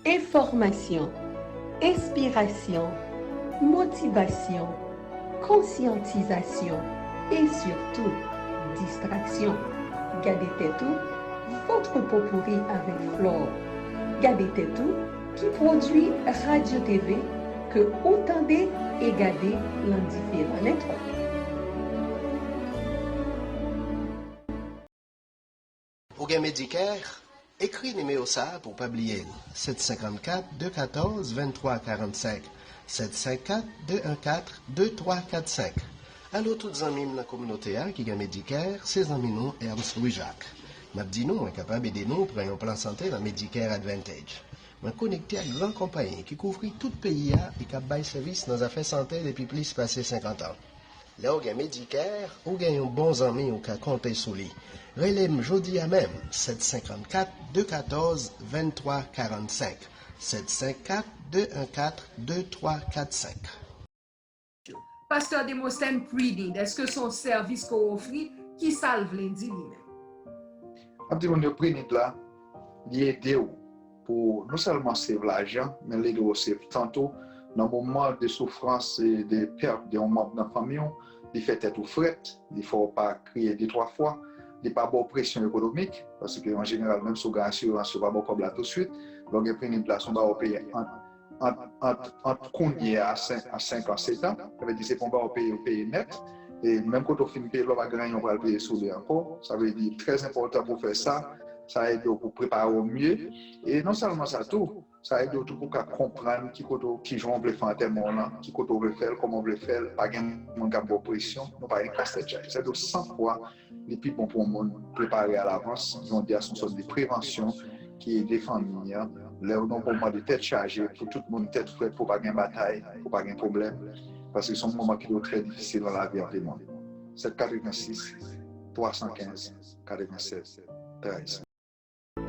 Information, inspiration, motivation, conscientisation et surtout distraction. Gardez tout, votre potpourri avec Flore. Gardez tout qui produit Radio TV que entendez et gardez l'indifférent network. Au gain Medicare, écris numéro ça pour pas oublier. 754-214-2345. 754-214-2345. Allô, tous amis de la communauté qui gagne Medicare, ses amis nous et Ernst Louis-Jacques. M'a dit nous, est capable d'aider nous pour un plan santé dans Medicare Advantage. M'a connecté à une grande compagnie qui couvre tout le pays et qui baille service dans les affaires santé depuis plus de 50 ans. Là, au gain Medicare, au gain un bon ami ou qu'à compter sous lui. Relève jeudi à même, 754-214-2345. 754-214-2345. Pasteur Demosthène Breeding, est-ce que son service qu'on offre, qui salve lundi lui-même? Abdimon Breeding là, il aide pour non seulement sauver l'argent, mais l'aider aussi tantôt dans le moment de souffrance et de perte d'un membre de la famille, il fait tête ou fret, il ne faut pas crier 2-3 fois, il n'y a pas de pression économique, parce qu'en général, même si on a assurance, on ne va pas comme là tout de suite, donc il prend une place, on va payer entre combien à 5 ans, 7 ans, ça veut dire c'est qu'on va payer net, et même quand on finit de payer, on va gagner, on va le payer sous encore, ça veut dire très important pour faire ça, ça aide pour préparer au mieux, et non seulement ça tout, ça aide tout pour comprendre qui joue on veut faire en termes là, qui on veut faire, comment on veut faire, pas gagner mon gamme de pression, non pas une casse-tête. C'est de 100 fois les plus bons pour le monde préparer à l'avance, ils ont dit à son sorte de prévention qui est des familles, là où on moment de tête chargée, pour tout le monde tête prête pour pas gagner bataille, pour pas gagner problème, parce que c'est un moment qui est très difficile dans la vie de tout le monde. 786 315 87 13.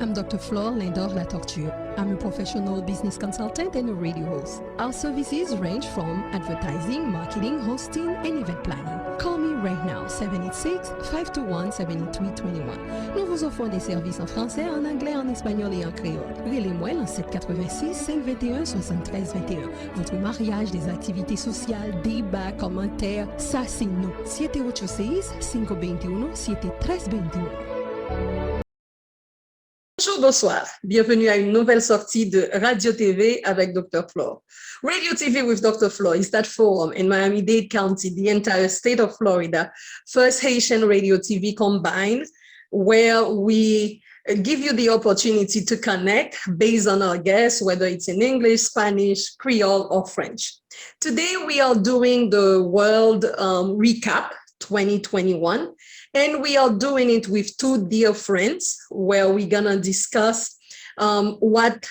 I'm Dr. Flore Lindor-Latortue. I'm a professional business consultant and a radio host. Our services range from advertising, marketing, hosting, and event planning. Call me right now, 786-521-7321. Nous vous offrons des services en français, en anglais, en espagnol et en créole. Relez-moi en 786-521-7321. Votre mariage, des activités sociales, débats, commentaires, ça c'est nous. 786-521-7321. Bonjour, bonsoir. Bienvenue à une nouvelle sortie de Radio TV avec Dr. Flore. Radio TV with Dr. Flore is that forum in Miami-Dade County, the entire state of Florida, first Haitian radio TV combined, where we give you the opportunity to connect based on our guests, whether it's in English, Spanish, Creole, or French. Today, we are doing the World Recap 2021. And we are doing it with two dear friends where we're gonna discuss what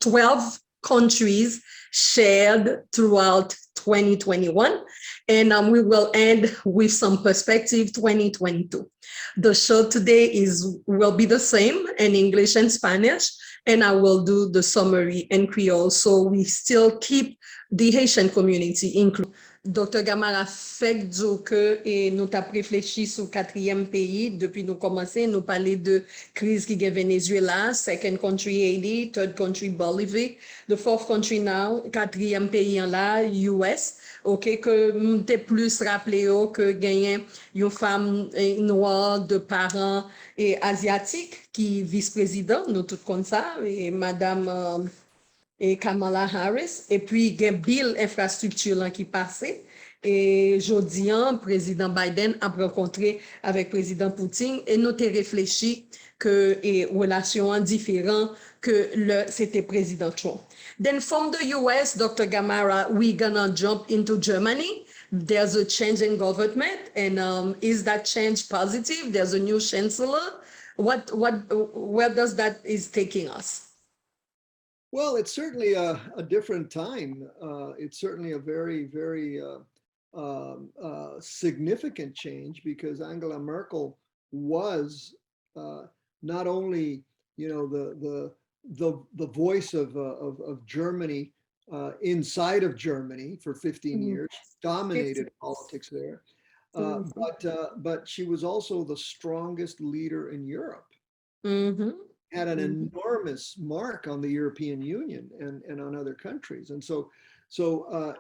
12 countries shared throughout 2021. And we will end with some perspective 2022. The show today will be the same in English and Spanish, and I will do the summary in Creole. So we still keep the Haitian community included. Dr. Gamarra fait que nous avons réfléchi sur le quatrième pays depuis nous commencer, nous parler de crise qui est Venezuela, second country Haiti, third country Bolivia, the fourth country now, quatrième pays en là, US, ok, que nous t'ai plus rappelé que gagné une femme noire de parents et asiatiques qui vice-président, nous tout comme ça, et madame et Kamala Harris, et puis il y a Bill infrastructure qui passait. Et jeudi, président Biden a rencontré avec président Poutine et nous avons réfléchi que les relations différentes que c'était président Trump. Then from the US, Dr. Gamarra, we're gonna jump into Germany. There's a change in government, and is that change positive? There's a new chancellor. Where does that is taking us? Well, it's certainly a different time. It's certainly a very, very significant change because Angela Merkel was not only, the voice of Germany inside of Germany for 15 years, dominated politics there, but she was also the strongest leader in Europe. had an enormous mark on the European Union and on other countries. And so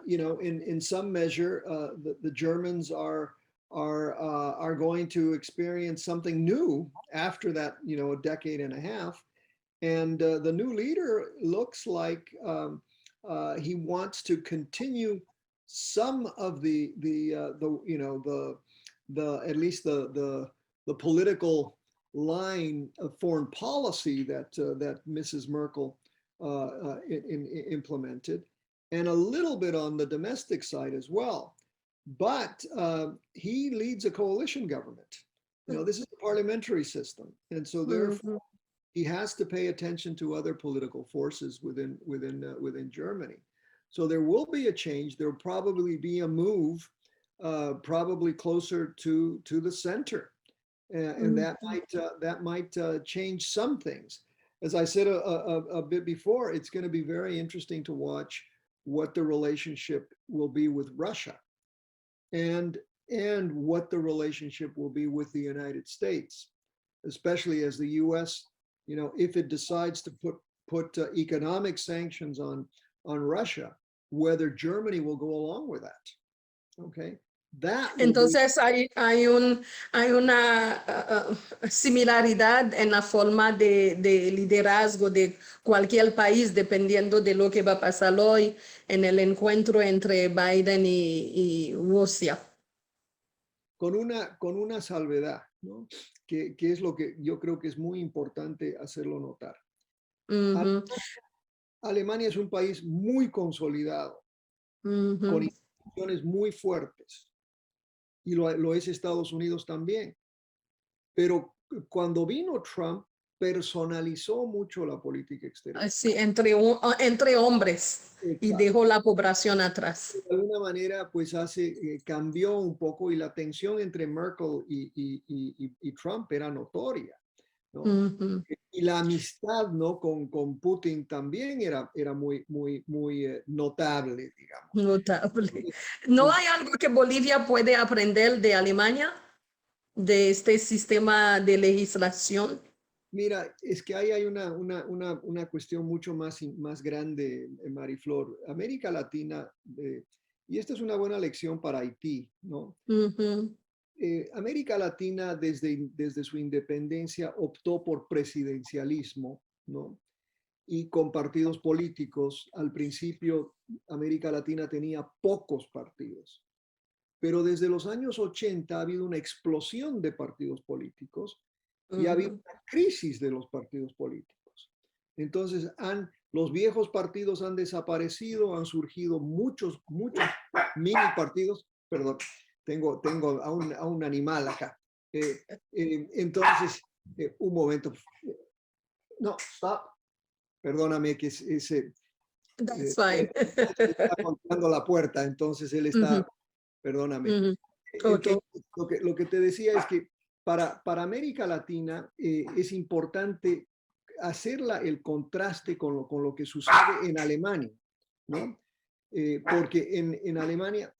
you know, in some measure, the Germans are going to experience something new after that, you know, a decade and a half. And the new leader looks like he wants to continue some of the you know, the at least the political line of foreign policy that that Mrs. Merkel implemented, and a little bit on the domestic side as well. But he leads a coalition government. You know, this is a parliamentary system, and so therefore he has to pay attention to other political forces within Germany. So there will be a change. There will probably be a move, probably closer to the center, and that might change some things. As I said a bit before, it's going to be very interesting to watch what the relationship will be with Russia, and what the relationship will be with the United States, especially as the U.S., you know, if it decides to put economic sanctions on Russia, whether Germany will go along with that. Okay. Entonces hay una similaridad en la forma de liderazgo de cualquier país dependiendo de lo que va a pasar hoy en el encuentro entre Biden y Rusia. Con una salvedad, ¿no? Que es lo que yo creo que es muy importante hacerlo notar. Alemania es un país muy consolidado, con instituciones muy fuertes, y lo es Estados Unidos también. Pero cuando vino Trump, personalizó mucho la política exterior. Sí, entre hombres. Exacto. Y dejó la población atrás. De alguna manera, pues cambió un poco, y la tensión entre Merkel y Trump era notoria, ¿no? Y la amistad, ¿no?, con Putin también era muy notable, digamos. Notable. ¿No hay algo que Bolivia puede aprender de Alemania, de este sistema de legislación? Mira, es que ahí hay una cuestión mucho más grande, Mariflor. América Latina, y esta es una buena lección para Haití, ¿no? América Latina desde su independencia optó por presidencialismo, ¿no? Y con partidos políticos. Al principio, América Latina tenía pocos partidos, pero desde los años 80 ha habido una explosión de partidos políticos y ha habido una crisis de los partidos políticos. Entonces, los viejos partidos han desaparecido, han surgido muchos mini partidos. Perdón, tengo a un animal acá. Entonces, un momento. No, stop. Perdóname que ese... That's fine. Está golpeando la puerta, entonces él está... Perdóname. Okay. Entonces, lo que te decía es que para América Latina es importante hacer el contraste con lo que sucede en Alemania, ¿no? Porque en Alemania...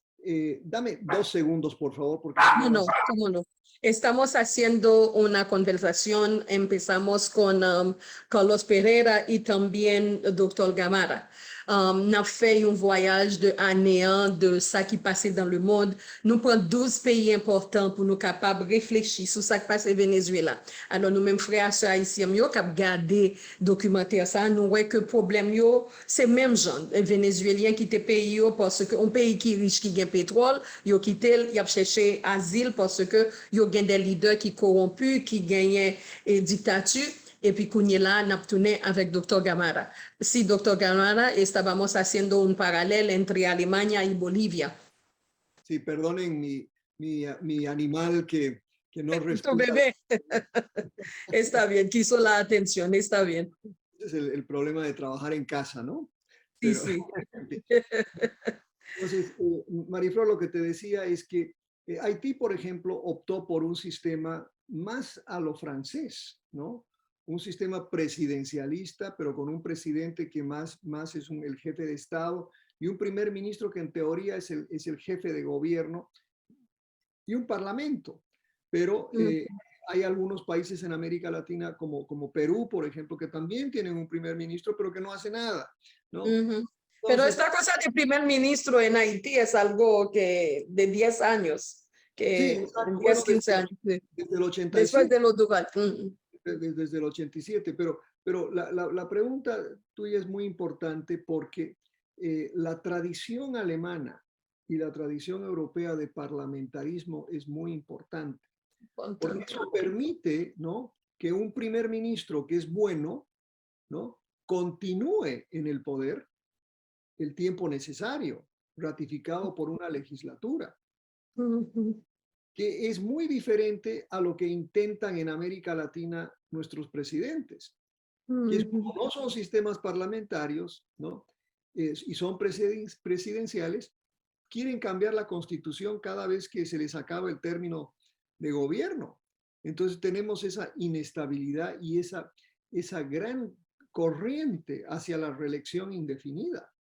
dame 2 segundos, por favor. Porque No, cómo no. Estamos haciendo una conversación. Empezamos con Carlos Perreira y también Dr. Gamarra. Nous avons fait un voyage de anéant de ça qui passait dans le monde. Nous prenons 12 pays importants pour nous capables de réfléchir sur ça qui passe au Venezuela. Alors, nous, mêmes frères et haïtiens, nous avons gardé documentaire ça. Nous voyons que le problème, c'est même genre. Les Vénézuéliens qui étaient pays parce qu'un pays qui est riche, qui gagne pétrole, ils ont quitté, ils ont cherché asile parce que ils ont des leaders qui corrompus, qui gagnent dictature. Et puis, Kounyela n'a tourné avec Dr. Gamarra. Sí, Dr. Gamarra, estábamos haciendo un paralelo entre Alemania y Bolivia. Sí, perdonen mi animal que no responde. Tu bebé. Está bien, quiso la atención, está bien. Es el problema de trabajar en casa, ¿no? Sí, sí. Entonces, Mariflor, lo que te decía es que Haití, por ejemplo, optó por un sistema más a lo francés, ¿no? Un sistema presidencialista, pero con un presidente que más es el jefe de Estado, y un primer ministro que en teoría es el jefe de gobierno, y un parlamento. Pero hay algunos países en América Latina como Perú, por ejemplo, que también tienen un primer ministro, pero que no hace nada, ¿no? Pero Entonces, esta cosa de primer ministro en Haití es algo que de 10 años, sí, que exacto. 10, Bueno, 15 años, sí. desde el Después 87, de los Duval. desde el 87, pero la pregunta tuya es muy importante porque la tradición alemana y la tradición europea de parlamentarismo es muy importante, porque eso permite, ¿no?, que un primer ministro que es bueno, ¿no?, continúe en el poder el tiempo necesario, ratificado por una legislatura, que es muy diferente a lo que intentan en América Latina nuestros presidentes, que es como no son sistemas parlamentarios, ¿no?, y son presidenciales, quieren cambiar la constitución cada vez que se les acaba el término de gobierno. Entonces tenemos esa inestabilidad y esa gran corriente hacia la reelección indefinida.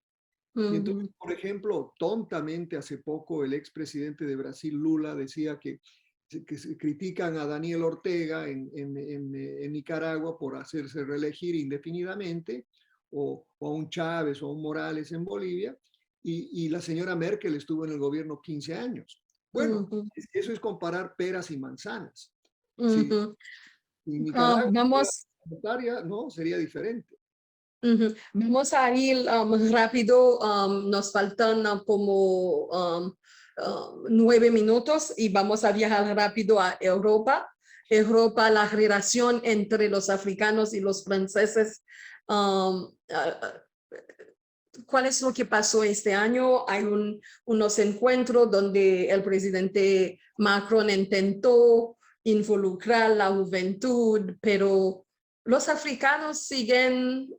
Y entonces, por ejemplo, tontamente hace poco el expresidente de Brasil, Lula, decía que se critican a Daniel Ortega en Nicaragua por hacerse reelegir indefinidamente, o a un Chávez o a un Morales en Bolivia, y la señora Merkel estuvo en el gobierno 15 años. Bueno, eso es comparar peras y manzanas. Si Nicaragua fuera Vamos. parlamentaria, no, sería diferente. Vamos a ir rápido, nos faltan como 9 minutos y vamos a viajar rápido a Europa. Europa, la relación entre los africanos y los franceses. ¿Cuál es lo que pasó este año? Hay unos encuentros donde el presidente Macron intentó involucrar la juventud, pero los africanos siguen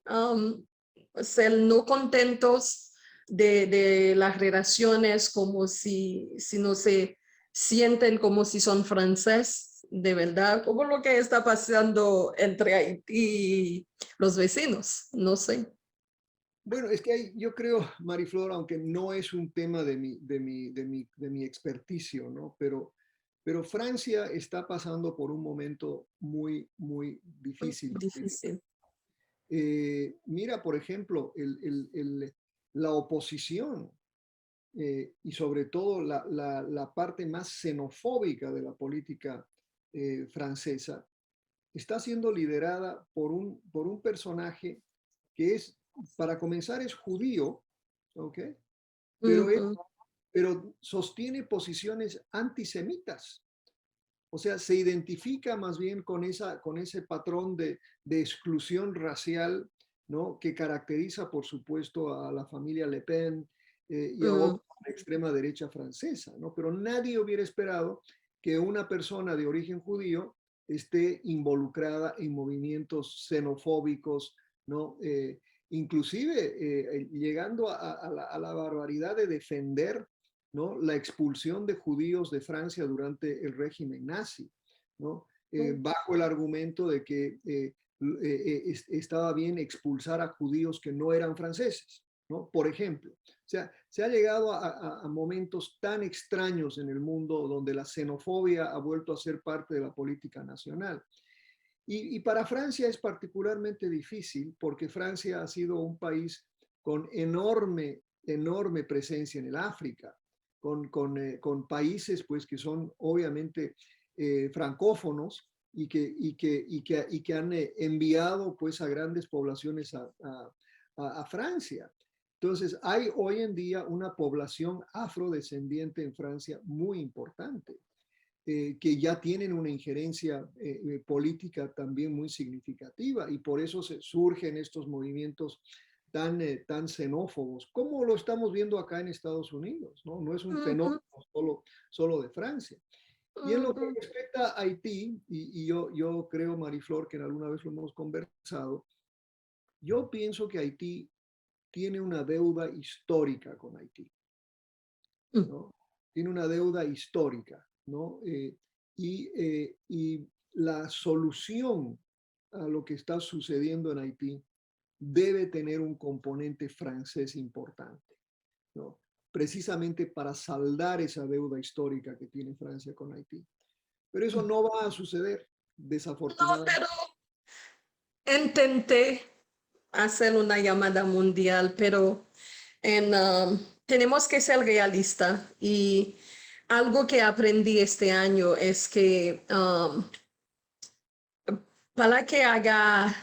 ser no contentos de las relaciones, como si no se sienten como si son franceses, de verdad, como lo que está pasando entre Haití y los vecinos, no sé. Bueno, es que yo creo, Mariflor, aunque no es un tema de mi experticio, ¿no? Pero Francia está pasando por un momento muy, muy difícil. Difícil. Mira, por ejemplo, la oposición y sobre todo la parte más xenofóbica de la política francesa está siendo liderada por un personaje que es, para comenzar, es judío, ¿ok? Pero sostiene posiciones antisemitas. O sea, se identifica más bien con ese patrón de exclusión racial, ¿no?, que caracteriza, por supuesto, a la familia Le Pen y a otra extrema derecha francesa, ¿no? Pero nadie hubiera esperado que una persona de origen judío esté involucrada en movimientos xenofóbicos, ¿no? Inclusive llegando a la barbaridad de defender, ¿no?, la expulsión de judíos de Francia durante el régimen nazi, ¿no? Bajo el argumento de que estaba bien expulsar a judíos que no eran franceses, ¿no? Por ejemplo. O sea, se ha llegado a momentos tan extraños en el mundo donde la xenofobia ha vuelto a ser parte de la política nacional. Y para Francia es particularmente difícil porque Francia ha sido un país con enorme presencia en el África, con países pues, que son obviamente francófonos y que han enviado pues, a grandes poblaciones a Francia. Entonces, hay hoy en día una población afrodescendiente en Francia muy importante, que ya tienen una injerencia política también muy significativa, y por eso surgen estos movimientos tan xenófobos, como lo estamos viendo acá en Estados Unidos, ¿no? No es un fenómeno solo de Francia. Y en lo que respecta a Haití, y yo creo, Mariflor, que en alguna vez lo hemos conversado, yo pienso que Haití tiene una deuda histórica con Haití, ¿no? Tiene una deuda histórica, ¿no? Y la solución a lo que está sucediendo en Haití debe tener un componente francés importante, ¿no? Precisamente para saldar esa deuda histórica que tiene Francia con Haití. Pero eso no va a suceder, No, desafortunadamente. pero intenté hacer una llamada mundial, pero tenemos que ser realistas y algo que aprendí este año es que para que haga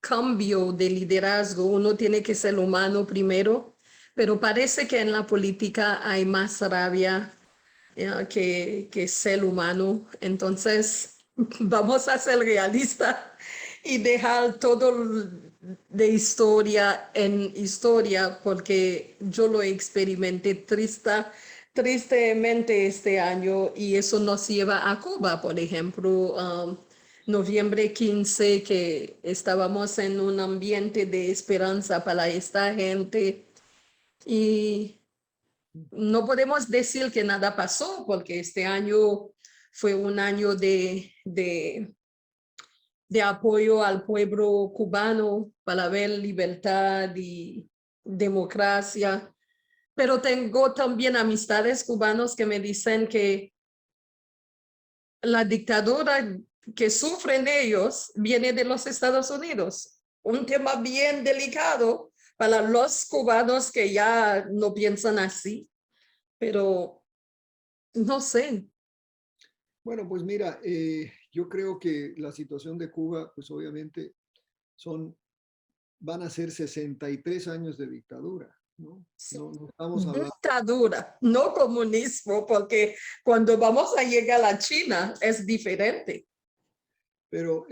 cambio de liderazgo, uno tiene que ser humano primero, pero parece que en la política hay más rabia que ser humano. Entonces, vamos a ser realistas y dejar todo de historia en historia, porque yo lo experimenté tristemente este año y eso nos lleva a Cuba, por ejemplo. Noviembre 15, que estábamos en un ambiente de esperanza para esta gente y no podemos decir que nada pasó porque este año fue un año de apoyo al pueblo cubano para ver libertad y democracia. Pero tengo también amistades cubanos que me dicen que la dictadura que sufren ellos viene de los Estados Unidos. Un tema bien delicado para los cubanos que ya no piensan así, pero no sé. Bueno, pues mira, yo creo que la situación de Cuba, pues obviamente van a ser 63 años de dictadura, ¿no? No estamos hablando. Dictadura, no comunismo, porque cuando vamos a llegar a China es diferente. Pero,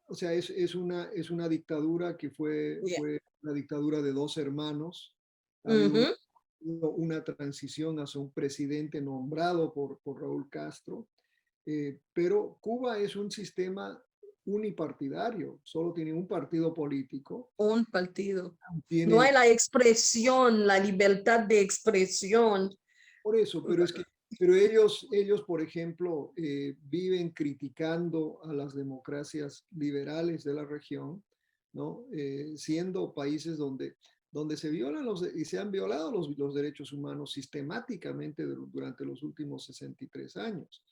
o sea, es una dictadura que fue la dictadura de dos hermanos. Ha habido una transición hacia un presidente nombrado por Raúl Castro, pero Cuba es un sistema unipartidario, solo tiene un partido político. Un partido. Tiene, no hay la expresión, la libertad de expresión. Por eso, pero ellos, por ejemplo, viven criticando a las democracias liberales de la región, ¿no? Siendo países donde se violan y se han violado los derechos humanos sistemáticamente durante los últimos 63 años.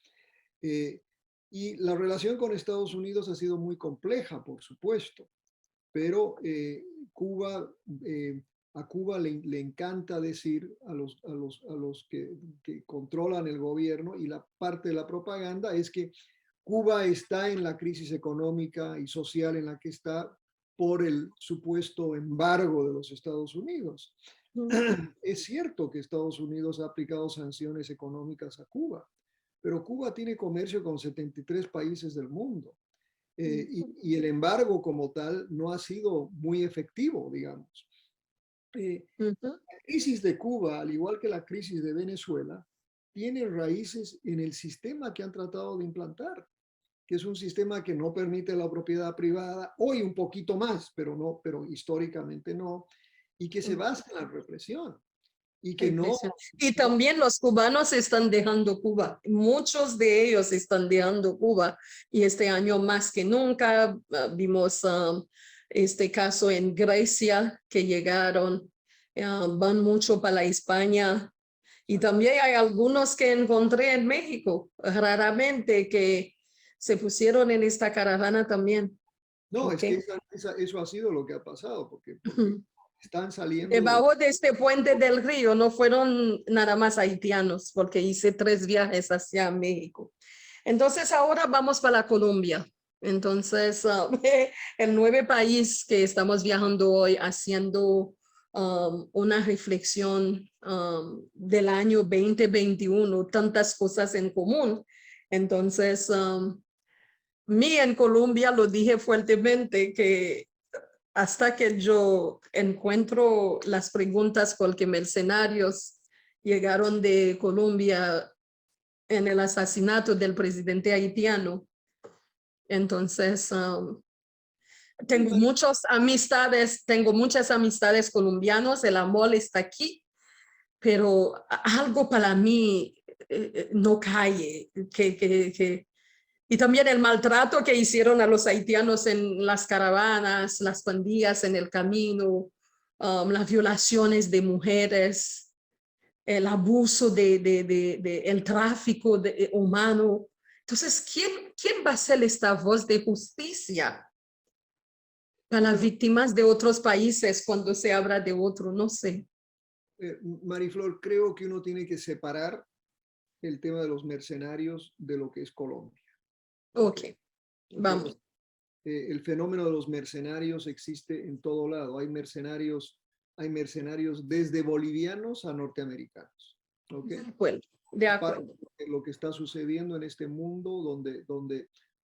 Y la relación con Estados Unidos ha sido muy compleja, por supuesto, pero Cuba, a Cuba le encanta decir a los que controlan el gobierno, y la parte de la propaganda es que Cuba está en la crisis económica y social en la que está por el supuesto embargo de los Estados Unidos. Es cierto que Estados Unidos ha aplicado sanciones económicas a Cuba, pero Cuba tiene comercio con 73 países del mundo. Y el embargo como tal no ha sido muy efectivo, digamos. La crisis de Cuba, al igual que la crisis de Venezuela, tiene raíces en el sistema que han tratado de implantar, que es un sistema que no permite la propiedad privada, hoy un poquito más, pero históricamente no, y que se basa en la represión. Y que Y también los cubanos están dejando Cuba. Muchos de ellos están dejando Cuba. Y este año más que nunca vimos este caso en Grecia que llegaron, van mucho para España. Y también hay algunos que encontré en México, raramente, que se pusieron en esta caravana también. No, Okay. es que eso ha sido lo que ha pasado, porque están saliendo. Debajo de este puente del río no fueron nada más haitianos, porque hice 3 viajes hacia México. Entonces ahora vamos para Colombia. Entonces el 9 país que estamos viajando hoy haciendo una reflexión del año 2021, tantas cosas en común. Entonces, mí en Colombia lo dije fuertemente que hasta que yo encuentro las preguntas porque mercenarios llegaron de Colombia en el asesinato del presidente haitiano. Entonces, tengo muchas amistades colombianos, el amor está aquí, pero algo para mí no cae, y también el maltrato que hicieron a los haitianos en las caravanas, las pandillas en el camino, las violaciones de mujeres, el abuso el tráfico humano Entonces, ¿quién va a ser esta voz de justicia para las víctimas de otros países cuando se habla de otro? No sé. Mariflor, creo que uno tiene que separar el tema de los mercenarios de lo que es Colombia. Ok, vamos. El fenómeno de los mercenarios existe en todo lado. Hay mercenarios desde bolivianos a norteamericanos. ¿Okay? De acuerdo. Lo que está sucediendo en este mundo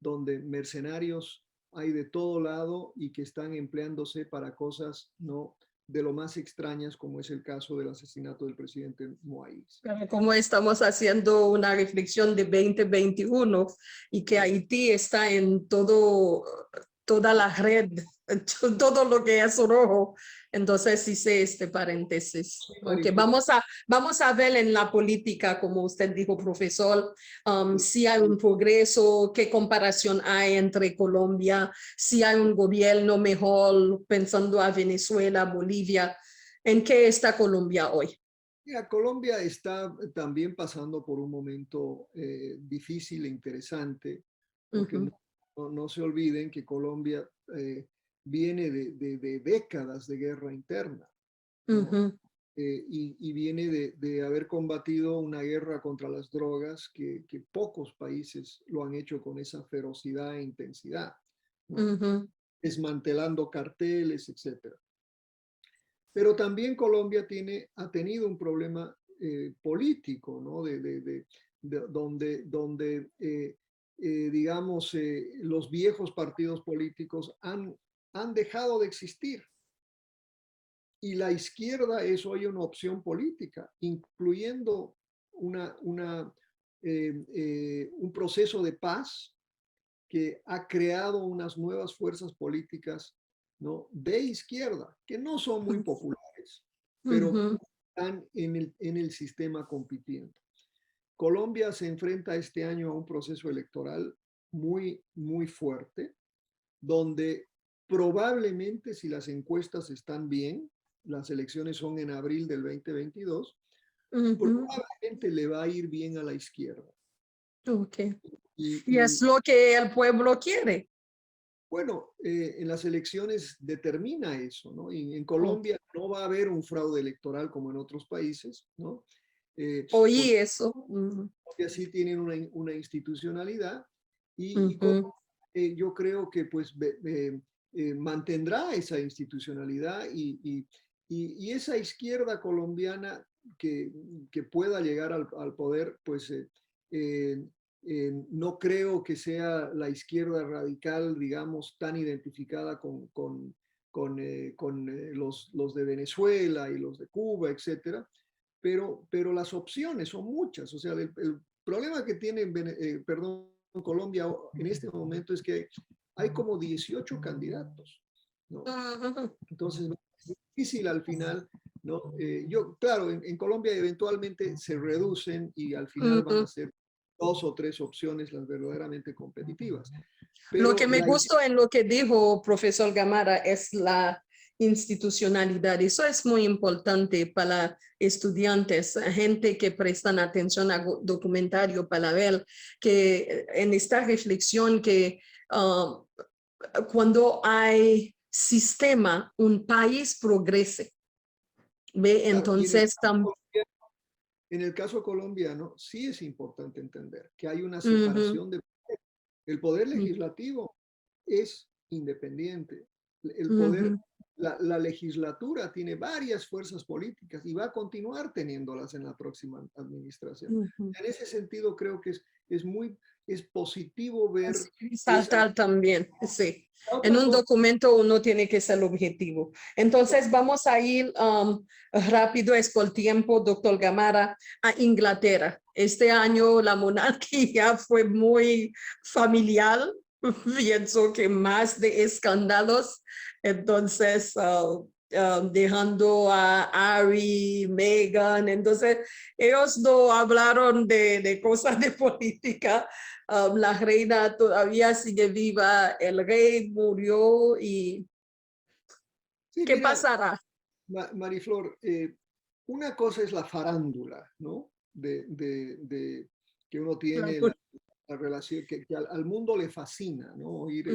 donde mercenarios hay de todo lado y que están empleándose para cosas no de lo más extrañas, como es el caso del asesinato del presidente Moïse. Como estamos haciendo una reflexión de 2021 y que Haití está en toda la red, todo lo que es rojo. Entonces hice este paréntesis. Okay, vamos a ver en la política, como usted dijo, profesor, si hay un progreso, qué comparación hay entre Colombia, si hay un gobierno mejor, pensando a Venezuela, Bolivia. ¿En qué está Colombia hoy? Mira, Colombia está también pasando por un momento difícil e interesante, porque no se olviden que Colombia viene de décadas de guerra interna, ¿no? Y viene de haber combatido una guerra contra las drogas que pocos países lo han hecho con esa ferocidad e intensidad, ¿no? Desmantelando carteles, etcétera. Pero también Colombia ha tenido un problema político, ¿no? Donde digamos, los viejos partidos políticos han dejado de existir. Y la izquierda es hoy una opción política, incluyendo un proceso de paz que ha creado unas nuevas fuerzas políticas, ¿no? De izquierda, que no son muy populares, pero están en el sistema compitiendo. Colombia se enfrenta este año a un proceso electoral muy, muy fuerte, donde probablemente, si las encuestas están bien, las elecciones son en abril del 2022, probablemente le va a ir bien a la izquierda. Okay. Y es lo que el pueblo quiere. Bueno, en las elecciones determina eso, ¿no? Y en Colombia no va a haber un fraude electoral como en otros países, ¿no? Oí eso. Porque así tienen una institucionalidad y yo creo que pues mantendrá esa institucionalidad y esa izquierda colombiana que pueda llegar al poder, pues no creo que sea la izquierda radical, digamos, tan identificada con los de Venezuela y los de Cuba, etcétera, pero las opciones son muchas. O sea, el problema que tiene, Colombia en este momento es que hay como 18 candidatos, ¿no? Entonces, es difícil al final, ¿no? Claro, en Colombia eventualmente se reducen y al final van a ser 2 o 3 opciones las verdaderamente competitivas. Pero lo que me gustó en lo que dijo profesor Gamarra es la institucionalidad. Eso es muy importante para estudiantes, gente que prestan atención al documentario para ver que en esta reflexión que cuando hay sistema, un país progrese. ¿Ve? Entonces, en el caso colombiano, sí es importante entender que hay una separación de poder. El poder legislativo es independiente. El poder, la legislatura tiene varias fuerzas políticas y va a continuar teniéndolas en la próxima administración. En ese sentido, creo que es positivo ver. Saltar también, sí. En un documento uno tiene que ser objetivo. Entonces vamos a ir rápido, es por tiempo, doctor Gamarra, a Inglaterra. Este año la monarquía fue muy familiar, pienso que más de escándalos. Entonces, dejando a Harry, Meghan, entonces ellos no hablaron de cosas de política. La reina todavía sigue viva, el rey murió y sí, ¿qué mira, pasará? Mariflor, una cosa es la farándula, ¿no? Que uno tiene, la la relación que al mundo le fascina, ¿no? Oír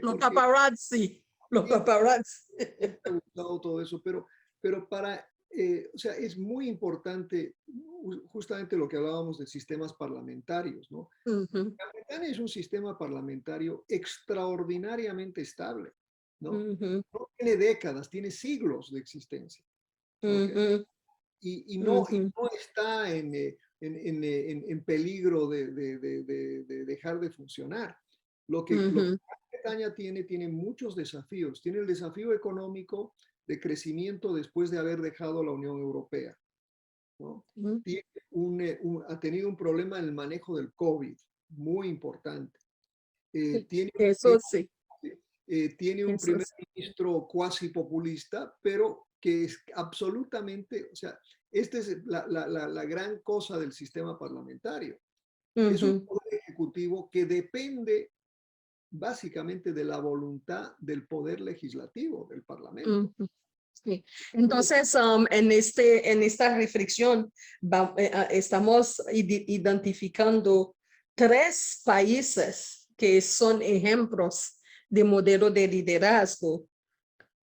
Los paparazzi, los paparazzi. me ha gustado todo eso, pero o sea, es muy importante justamente lo que hablábamos de sistemas parlamentarios, ¿no? Gran Bretaña es un sistema parlamentario extraordinariamente estable, ¿no? No tiene décadas, tiene siglos de existencia. ¿Okay? Y no está en peligro de dejar de funcionar. Lo que Gran Bretaña tiene muchos desafíos. Tiene el desafío económico de crecimiento después de haber dejado la Unión Europea, ¿no? Ha tenido un problema en el manejo del COVID, muy importante. Eso sí. Tiene un primer ministro cuasi populista, pero que es absolutamente, o sea, esta es la gran cosa del sistema parlamentario. Es un poder ejecutivo que depende básicamente de la voluntad del poder legislativo, del Parlamento. Sí. Entonces, en esta reflexión estamos identificando 3 países que son ejemplos de modelo de liderazgo.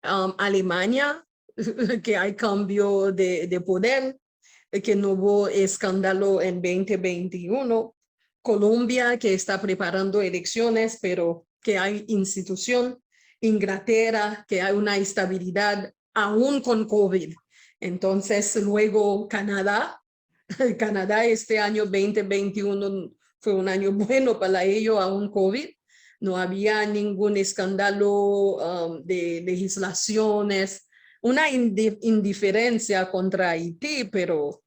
Alemania, que hay cambio de poder, que no hubo escándalo en 2021. Colombia, que está preparando elecciones, pero que hay institución. Inglaterra, que hay una estabilidad aún con COVID. Entonces, luego Canadá. Canadá este año 2021 fue un año bueno para ellos, aún COVID. No había ningún escándalo de legislaciones, una indiferencia contra Haití, pero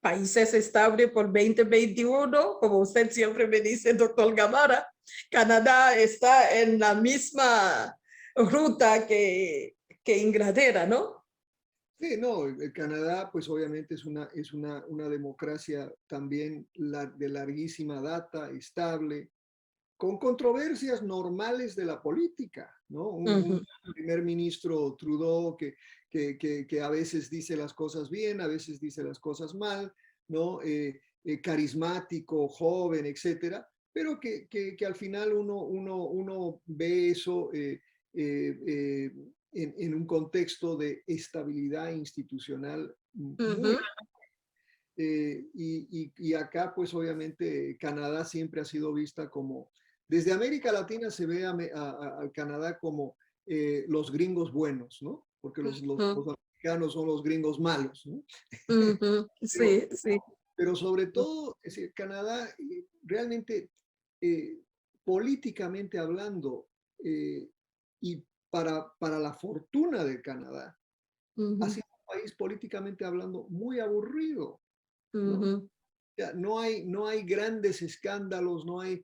países estables por 2021, como usted siempre me dice, doctor Gamarra, Canadá está en la misma ruta que Inglaterra, ¿no? Sí, no, Canadá pues obviamente es una democracia también de larguísima data, estable, con controversias normales de la política, ¿no? Un primer ministro Trudeau que a veces dice las cosas bien, a veces dice las cosas mal, ¿no? Carismático, joven, etcétera, pero que al final uno ve eso en un contexto de estabilidad institucional muy y acá pues obviamente Canadá siempre ha sido vista como, desde América Latina se ve al Canadá como los gringos buenos, ¿no? Porque los americanos son los gringos malos, ¿no? Sí, sí. Pero sobre todo, es decir, Canadá realmente políticamente hablando y para la fortuna de Canadá, ha sido un país políticamente hablando muy aburrido, ¿no? O sea, no hay grandes escándalos, no hay,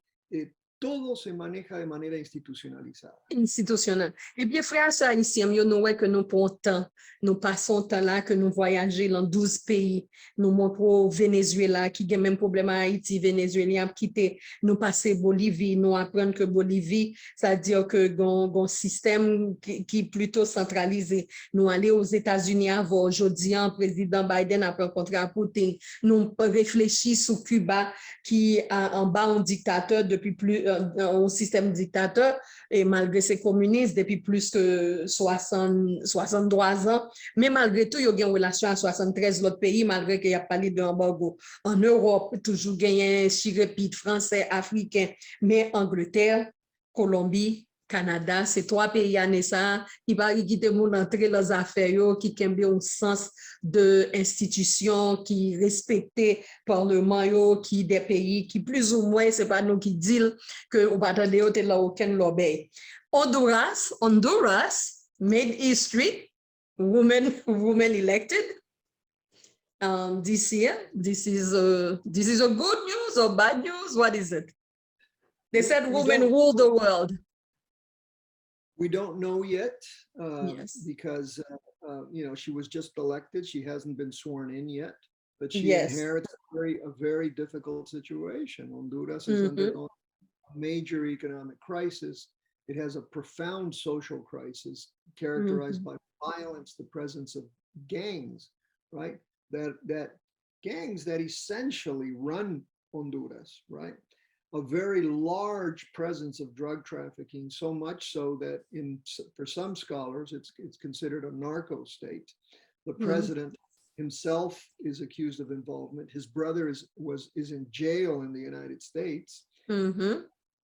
todo se maneja de manera institucionalizada. Institutionnel. Et bien, frère haïtien, nous ouais que nous temps, nous passons temps là, que nous voyageons dans 12 pays, nous montrons au Venezuela qui a même problème à Haïti, Vénézuélien quitté, nous passer Bolivie, nous apprendre que Bolivie, c'est-à-dire que un système qui est plutôt centralisé. Nous aller aux États-Unis avant, aujourd'hui, le président Biden a rencontré à Poutine, nous réfléchir sur Cuba qui a en bas un dictateur depuis plus, un système dictateur, et malgré ses communistes depuis plus que 63 ans, mais malgré tout, il y a une relation à 73 autres pays, malgré qu'il y a parlé d'embargo. En Europe, toujours gagné chirépite français, africain, mais Angleterre, Colombie, Canada, c'est 3 pays à naissance qui va quitter mon entrée dans les affaires, qui ont un sens de institution, qui respecté parlement, qui des pays qui plus ou moins, c'est pas nous qui disent que on va attendre là aucun lobby. Honduras made history, women elected this year. This is a good news or bad news? What is it? They said women rule the world. We don't know yet, Yes. because you know, she was just elected. She hasn't been sworn in yet, but she Yes. inherits a very difficult situation. Honduras is undergoing a major economic crisis. It has a profound social crisis characterized by violence, the presence of gangs, right? That gangs that essentially run Honduras, right? a very large presence of drug trafficking, so much so that for some scholars, it's considered a narco state. The president himself is accused of involvement. His brother is in jail in the United States.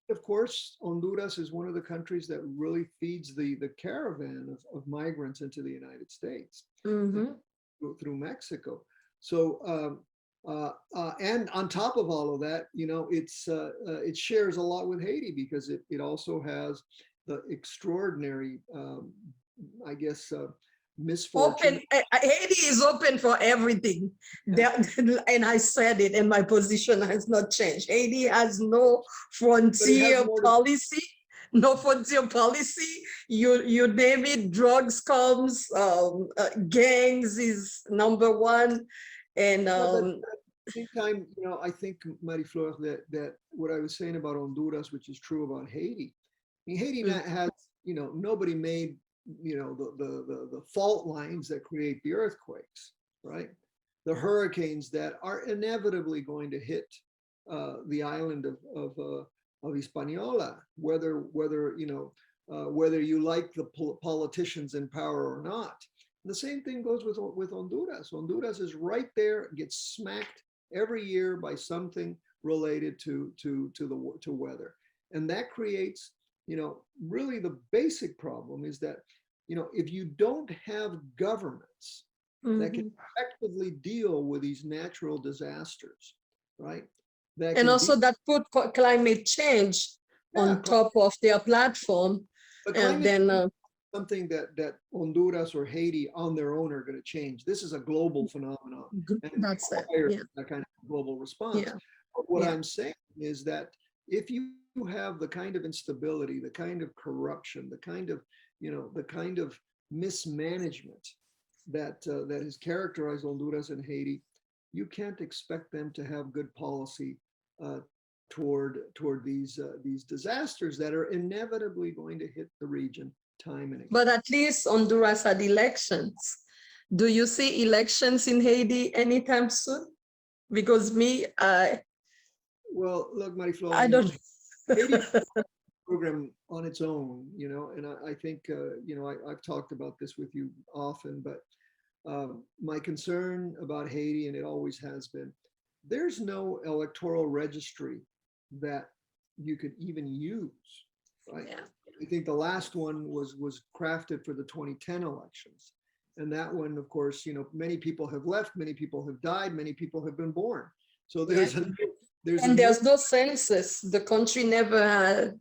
Of course, Honduras is one of the countries that really feeds the caravan of migrants into the United States through Mexico. So, and on top of all of that, you know, it shares a lot with Haiti because it also has the extraordinary, I guess, misfortune. Haiti is open for everything. And I said it, and my position has not changed. Haiti has no frontier policy. No frontier policy. You name it, drugs comes, gangs is number one. And at the same time, you know, I think, Marie-Flore, that what I was saying about Honduras, which is true about Haiti. I mean, Haiti has, you know, nobody made, you know, the fault lines that create the earthquakes, right? The hurricanes that are inevitably going to hit the island of Hispaniola, whether you know, whether you like the politicians in power or not. The same thing goes with Honduras. Honduras is right there, gets smacked every year by something related to weather, and that creates, you know, really the basic problem is that, you know, if you don't have governments that can effectively deal with these natural disasters, right? And also that put climate change on top of their platform. And then something that Honduras or Haiti on their own are going to change. This is a global phenomenon. That's it. Yeah. That kind of global response. Yeah. But what I'm saying is that if you have the kind of instability, the kind of corruption, the kind of, you know, the kind of mismanagement that has characterized Honduras and Haiti, you can't expect them to have good policy toward these disasters that are inevitably going to hit the region time and again. But at least Honduras had elections. Do you see elections in Haiti anytime soon? Because well, look, Marie-Flore, I don't. Haiti program on its own, you know, and I think, you know, I've talked about this with you often, but my concern about Haiti, and it always has been, there's no electoral registry that you could even use, right? Yeah. I think the last one was crafted for the 2010 elections. And that one, of course, you know, many people have left, many people have died, many people have been born. So there's there's no census. The country never had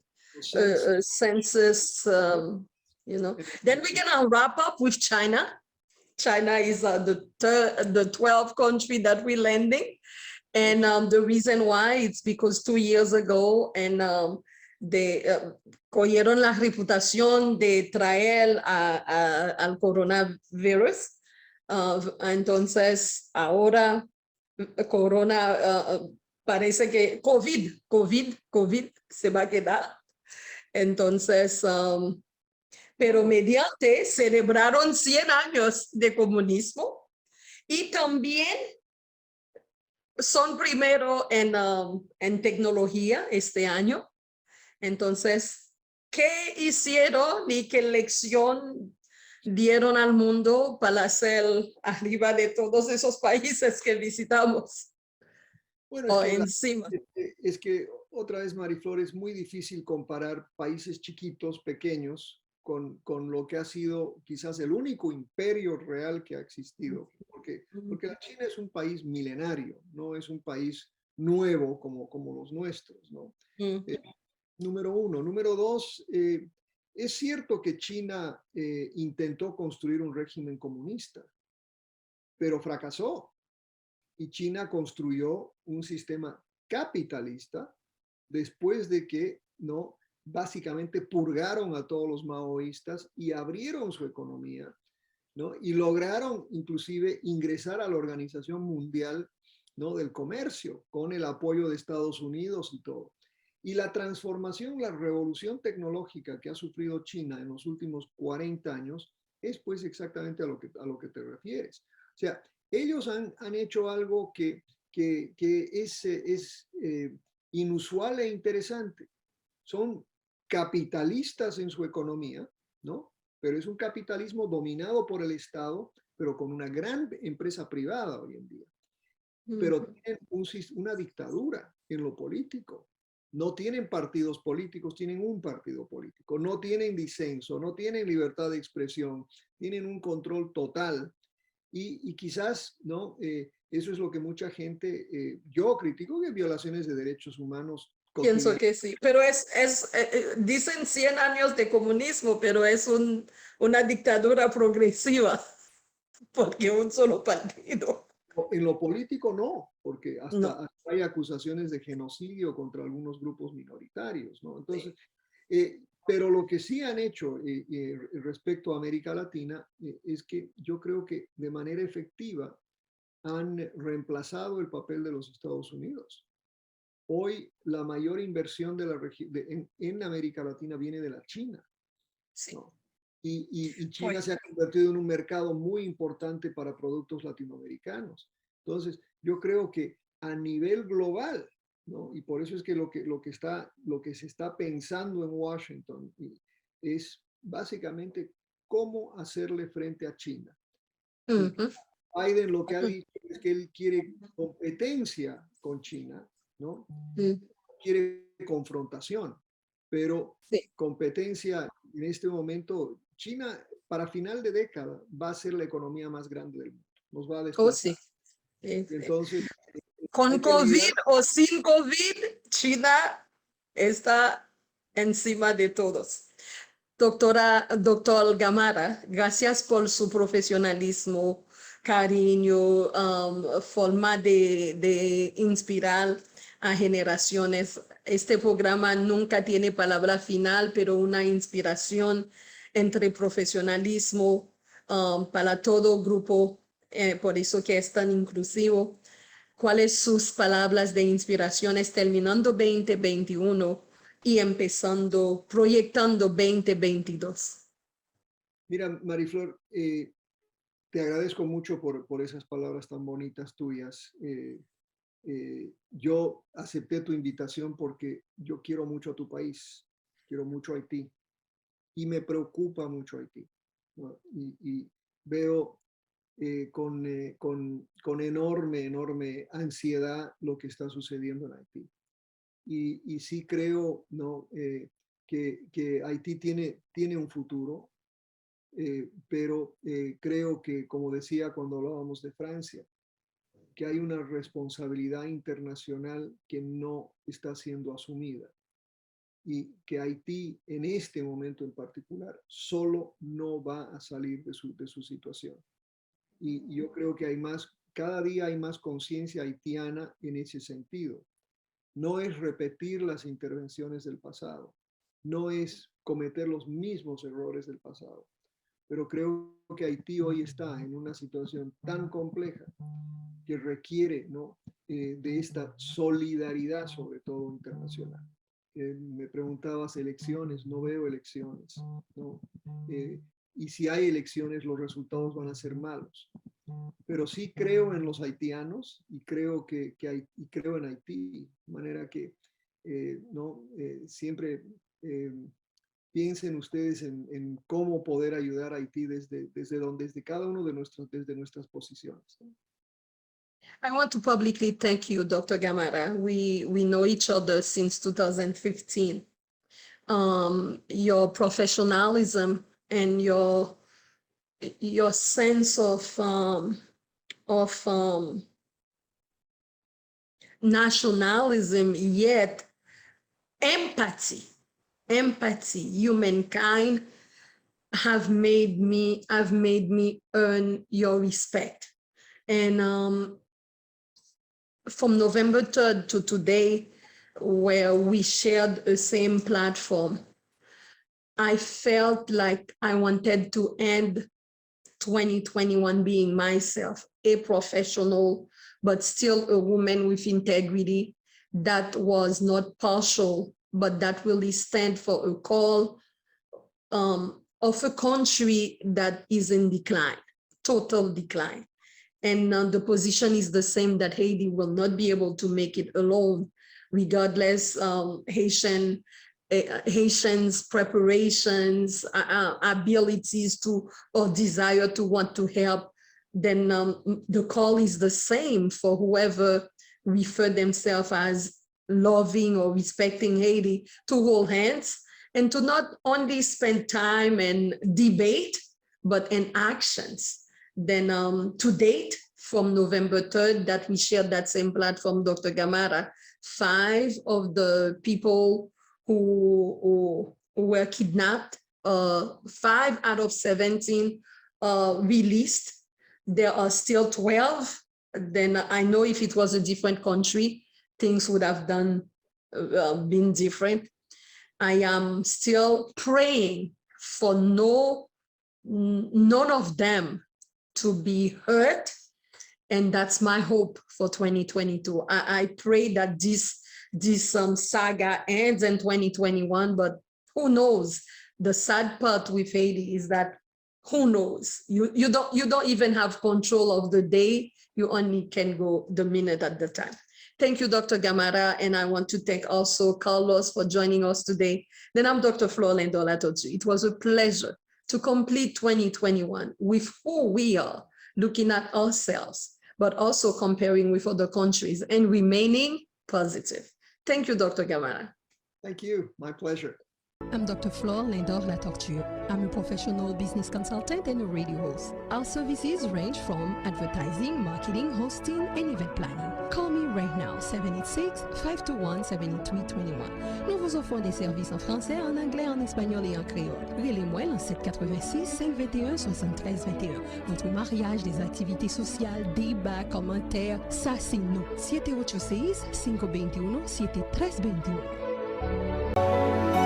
a census, you know. Then we're gonna wrap up with China. China is the 12th country that we're landing. And the reason why, it's because 2 years ago, and cogieron la reputación de traer al coronavirus. Entonces, ahora corona, parece que COVID se va a quedar. Entonces, pero mediante celebraron 100 años de comunismo y también son primero en tecnología este año. Entonces, ¿qué hicieron y qué lección dieron al mundo para hacer arriba de todos esos países que visitamos? Bueno, encima. Es que otra vez, Marie-Flore, es muy difícil comparar países chiquitos, pequeños, con lo que ha sido quizás el único imperio real que ha existido. Porque la China es un país milenario, no es un país nuevo como los nuestros, ¿no? Número uno. Número dos, es cierto que China intentó construir un régimen comunista, pero fracasó. Y China construyó un sistema capitalista después de que, ¿no?, básicamente purgaron a todos los maoístas y abrieron su economía, ¿no? Y lograron inclusive ingresar a la Organización Mundial, ¿no?, del Comercio, con el apoyo de Estados Unidos y todo. Y la transformación, la revolución tecnológica que ha sufrido China en los últimos 40 años es pues exactamente a lo que te refieres. O sea, ellos han hecho algo que es inusual e interesante. Son capitalistas en su economía, ¿no? Pero es un capitalismo dominado por el Estado, pero con una gran empresa privada hoy en día. Pero tienen una dictadura en lo político. No tienen partidos políticos, tienen un partido político. No tienen disenso, no tienen libertad de expresión, tienen un control total. Y quizás, ¿no? Eso es lo que mucha gente, yo critico, que violaciones de derechos humanos. Pienso que sí, pero dicen 100 años de comunismo, pero es una dictadura progresiva, porque un solo partido. En lo político no, porque hasta hay acusaciones de genocidio contra algunos grupos minoritarios, ¿no? Entonces, pero lo que sí han hecho respecto a América Latina es que yo creo que de manera efectiva han reemplazado el papel de los Estados Unidos. Hoy la mayor inversión de la en América Latina viene de la China, ¿no? Y China se ha convertido en un mercado muy importante para productos latinoamericanos. Entonces, yo creo que a nivel global, ¿no? Y por eso es que lo que se está pensando en Washington es básicamente cómo hacerle frente a China. Biden lo que ha dicho es que él quiere competencia con China, ¿no? Quiere confrontación, pero competencia en este momento, China para final de década va a ser la economía más grande del mundo, nos va a desplazar. Entonces, con COVID o sin COVID, China está encima de todos. Doctor Gamarra, gracias por su profesionalismo, cariño, forma de inspirar a generaciones. Este programa nunca tiene palabra final, pero una inspiración entre profesionalismo para todo grupo, por eso que es tan inclusivo. ¿Cuáles sus palabras de inspiraciones terminando 2021 y proyectando 2022? Mira, Mariflor, te agradezco mucho por esas palabras tan bonitas tuyas. Yo acepté tu invitación porque yo quiero mucho a tu país, quiero mucho a Haití y me preocupa mucho Haití, ¿no? Y veo con enorme ansiedad lo que está sucediendo en Haití. Y sí creo, ¿no? Que Haití tiene un futuro, pero creo que, como decía cuando hablábamos de Francia, que hay una responsabilidad internacional que no está siendo asumida y que Haití en este momento en particular solo no va a salir de su situación. Y yo creo que cada día hay más conciencia haitiana en ese sentido. No es repetir las intervenciones del pasado, no es cometer los mismos errores del pasado, pero creo que Haití hoy está en una situación tan compleja que requiere, ¿no? De esta solidaridad, sobre todo internacional. Me preguntabas elecciones, no veo elecciones, ¿no? Y si hay elecciones, los resultados van a ser malos. Pero sí creo en los haitianos y creo creo en Haití, de manera que ¿no? Siempre piensen ustedes en cómo poder ayudar a Haití desde cada uno de nuestras posiciones, ¿no? I want to publicly thank you, Dr. Gamarra. We know each other since 2015. Your professionalism and your sense of nationalism, yet empathy, humankind have made me earn your respect. And from November 3rd to today, where we shared the same platform, I felt like I wanted to end 2021 being myself, a professional, but still a woman with integrity that was not partial, but that really stand for a call of a country that is in decline, total decline. And the position is the same, that Haiti will not be able to make it alone regardless Haitians' preparations, abilities to or desire to want to help, then the call is the same for whoever refer themselves as loving or respecting Haiti, to hold hands and to not only spend time and debate, but in actions. Then to date, from November 3rd, that we shared that same platform, Dr. Gamarra, 5 of the people who were kidnapped, 5 out of 17 released. There are still 12. Then I know if it was a different country, things would have been different. I am still praying for none of them to be hurt. And that's my hope for 2022. I pray that this saga ends in 2021, but who knows? The sad part with Haiti is that who knows? You don't even have control of the day. You only can go the minute at the time. Thank you, Dr. Gamarra, and I want to thank also Carlos for joining us today. Then I'm Dr. Flore Lindor-Latortue. It was a pleasure to complete 2021 with who we are, looking at ourselves, but also comparing with other countries and remaining positive. Thank you, Dr. Gamarra. Thank you. My pleasure. I'm Dr. Flore Lindor-Latortue. I'm a professional business consultant and a radio host. Our services range from advertising, marketing, hosting, and event planning. Call me right now, 786-521-7321. Nous vous offrons des services en français, en anglais, en espagnol et en créole. Relez-moi en 786-521-7321. Votre mariage, des activités sociales, débats, commentaires, ça c'est nous. 786-521-7321.